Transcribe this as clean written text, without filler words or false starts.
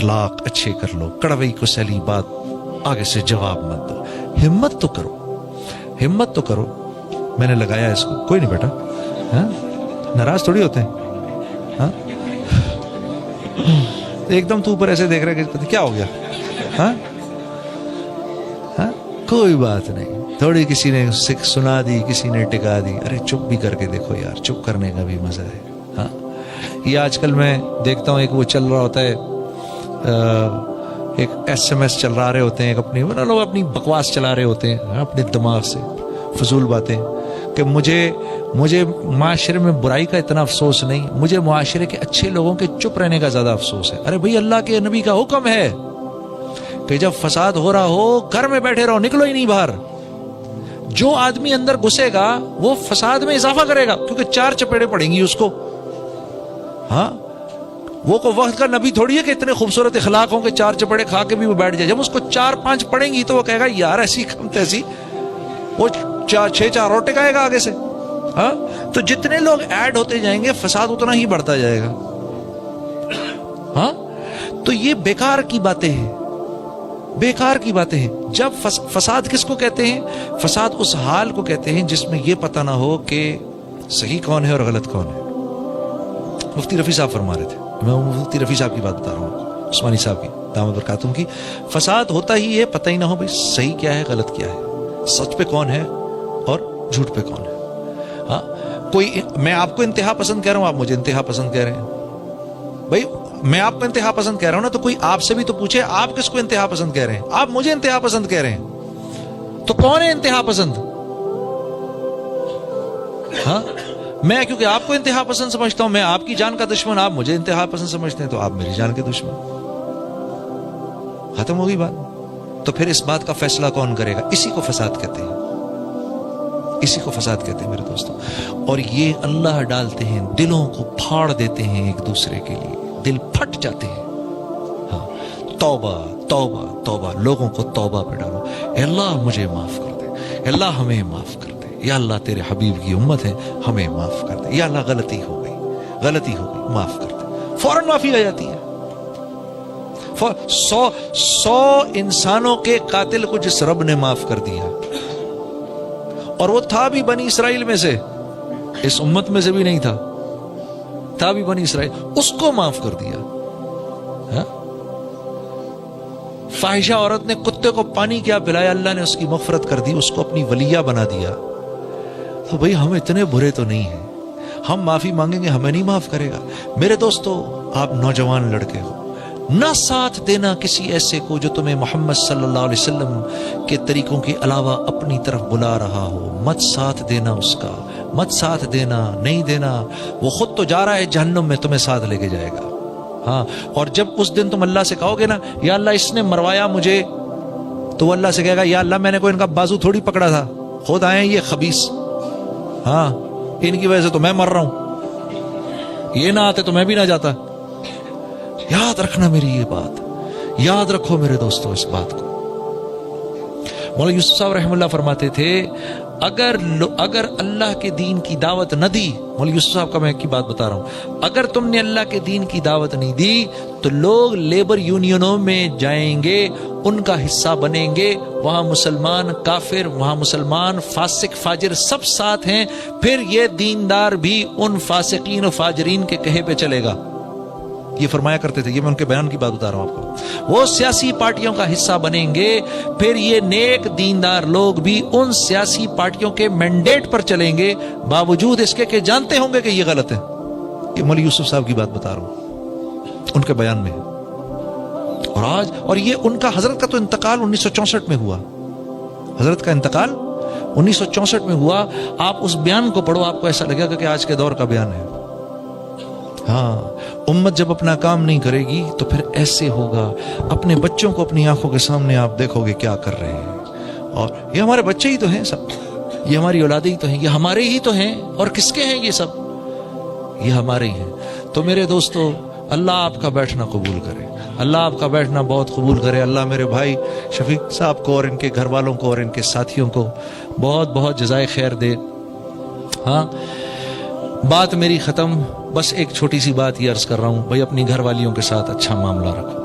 اخلاق اچھے کر لو, کڑوئی کو سیلی بات آگے سے جواب مت دو. ہمت تو کرو, ہمت تو کرو. میں نے لگایا اس کو, کوئی نہیں بیٹا, ہاں ناراض تھوڑی ہوتے ہیں. ہاں ایک دم تو اوپر ایسے دیکھ رہے کہ کیا ہو گیا. ہاں ہاں کوئی بات نہیں, تھوڑی کسی نے سنا دی, کسی نے ٹکا دی, ارے چپ بھی کر کے دیکھو یار, چپ کرنے کا بھی مزہ ہے. ہاں یہ آج کل میں دیکھتا ہوں ایک وہ چل رہا ہوتا ہے, ایک SMS چل رہے ہوتے ہیں, ایک اپنی لوگ اپنی بکواس چلا رہے ہوتے ہیں اپنے دماغ سے, فضول باتیں, کہ مجھے معاشرے میں برائی کا اتنا افسوس نہیں, مجھے معاشرے کے اچھے لوگوں کے چپ رہنے کا زیادہ افسوس ہے. ارے بھئی اللہ کے نبی کا حکم ہے کہ جب فساد ہو رہا ہو گھر میں بیٹھے رہو, نکلو ہی نہیں باہر. جو آدمی اندر گھسے گا وہ فساد میں اضافہ کرے گا, کیونکہ 4 چپیڑے پڑیں گی اس کو. ہاں وہ کو وقت کا نبی تھوڑی ہے کہ اتنے خوبصورت اخلاق ہوں کہ 4 چپیڑے کھا کے بھی وہ بیٹھ جائے. جب اس کو 4-5 پڑیں گی تو وہ کہے گا یار ایسی کم تیسی, وہ 6 اور ٹکائے گا آگے سے. ہاں تو جتنے لوگ ایڈ ہوتے جائیں گے فساد اتنا ہی بڑھتا جائے گا. ہاں تو یہ بیکار کی باتیں ہیں, بیکار کی باتیں ہیں. جب فساد کس کو کہتے ہیں؟ فساد اس حال کو کہتے ہیں جس میں یہ پتہ نہ ہو کہ صحیح کون ہے اور غلط کون ہے. مفتی رفیع صاحب فرما رہے تھے, میں مفتی رفیع صاحب کی بات بتا رہا ہوں, عثمانی صاحب کی دامت برکاتہم کی. فساد ہوتا ہی ہے پتہ ہی نہ ہو بھائی صحیح کیا ہے غلط کیا ہے, سچ پہ کون ہے اور جھوٹ پہ کون ہے. ہاں کوئی, میں آپ کو انتہا پسند کہہ رہا ہوں, آپ مجھے انتہا پسند کہہ رہے ہیں. بھائی میں آپ کو انتہا پسند کہہ رہا ہوں نا, تو کوئی آپ سے بھی تو پوچھے آپ کس کو انتہا پسند کہہ رہے ہیں. آپ مجھے انتہا پسند کہہ رہے ہیں, تو کون ہے انتہا پسند؟ ہاں میں کیونکہ آپ کو انتہا پسند سمجھتا ہوں, میں آپ کی جان کا دشمن, آپ مجھے انتہا پسند سمجھتے ہیں, تو آپ میری جان کے دشمن. ختم ہوگی بات. تو پھر اس بات کا فیصلہ کون کرے گا؟ اسی کو فساد کہتے ہیں, اسی کو فساد کہتے ہیں میرے دوستوں. اور یہ اللہ ڈالتے ہیں, دلوں کو پھاڑ دیتے ہیں ایک دوسرے کے لیے, دل پھٹ جاتے ہیں. ہاں توبہ توبہ توبہ, لوگوں کو توبہ پہ ڈالو. اے اللہ مجھے معاف کر دے, اے اللہ ہمیں معاف کر دے, یا اللہ تیرے حبیب کی امت ہے ہمیں معاف کر دے, یا اللہ غلطی ہو گئی, غلطی ہو گئی, معاف کر دے. فوراً معافی آ جاتی ہے. 100 انسانوں کے قاتل کو جس رب نے معاف کر دیا, اور وہ تھا بھی بنی اسرائیل میں سے, اس امت میں سے بھی نہیں تھا, تھا بھی بنی اسرائیل, اس کو معاف کر دیا. فاحشہ عورت نے کتے کو پانی کیا پلایا, اللہ نے اس کی مغفرت کر دی, اس کو اپنی ولیہ بنا دیا. تو بھئی ہم اتنے برے تو نہیں ہیں, ہم معافی مانگیں گے ہمیں نہیں معاف کرے گا. میرے دوستو, آپ نوجوان لڑکے ہو, نہ ساتھ دینا کسی ایسے کو جو تمہیں محمد صلی اللہ علیہ وسلم کے طریقوں کے علاوہ اپنی طرف بلا رہا ہو. مت ساتھ دینا اس کا, مت ساتھ دینا, نہیں دینا. وہ خود تو جا رہا ہے جہنم میں, تمہیں ساتھ لے کے جائے گا. ہاں اور جب اس دن تم اللہ سے کہو گے نا یا اللہ اس نے مروایا مجھے, تو وہ اللہ سے کہے گا یا اللہ میں نے کوئی ان کا بازو تھوڑی پکڑا تھا, خود آئے یہ خبیث, ہاں ان کی وجہ سے تو میں مر رہا ہوں, یہ نہ آتے تو میں بھی نہ جاتا. یاد رکھنا میری یہ بات, یاد رکھو میرے دوستو اس بات کو. مولانا یوسف صاحب رحمہ اللہ فرماتے تھے اگر اللہ کے دین کی دعوت نہ دی, مولانا یوسف صاحب کا میں کی بات بتا رہا ہوں, اگر تم نے اللہ کے دین کی دعوت نہیں دی تو لوگ لیبر یونینوں میں جائیں گے, ان کا حصہ بنیں گے, وہاں مسلمان کافر, وہاں مسلمان فاسق فاجر سب ساتھ ہیں, پھر یہ دیندار بھی ان فاسقین و فاجرین کے کہے پہ چلے گا. یہ فرمایا کرتے تھے, یہ میں ان کے بیان کی بات بتا رہا ہوں آپ کو. وہ سیاسی پارٹیوں کا حصہ بنیں گے, پھر یہ نیک دیندار لوگ بھی ان سیاسی پارٹیوں کے مینڈیٹ پر چلیں گے, باوجود اس کے کہ جانتے ہوں گے کہ یہ غلط ہے. یہ مولانا یوسف صاحب کی بات بتا رہا ہوں, ان کے بیان میں. اور یہ ان کا, حضرت کا تو انتقال 1964 میں ہوا, حضرت کا انتقال 1964 میں ہوا. آپ اس بیان کو پڑھو, آپ کو ایسا لگے گا کہ آج کے دور کا بیان ہے. ہاں امت جب اپنا کام نہیں کرے گی تو پھر ایسے ہوگا. اپنے بچوں کو اپنی آنکھوں کے سامنے آپ دیکھو گے کیا کر رہے ہیں, اور یہ ہمارے بچے ہی تو ہیں سب, یہ ہماری اولادیں ہی تو ہیں, یہ ہمارے ہی تو ہیں, اور کس کے ہیں یہ سب, یہ ہمارے ہی ہیں. تو میرے دوستو اللہ آپ کا بیٹھنا قبول کرے, اللہ آپ کا بیٹھنا بہت قبول کرے. اللہ میرے بھائی شفیق صاحب کو اور ان کے گھر والوں کو اور ان کے ساتھیوں کو بہت بہت جزائے خیر دے. ہاں بات میری ختم, بس ایک چھوٹی سی بات یہ عرض کر رہا ہوں, بھائی اپنی گھر والیوں کے ساتھ اچھا معاملہ رکھو,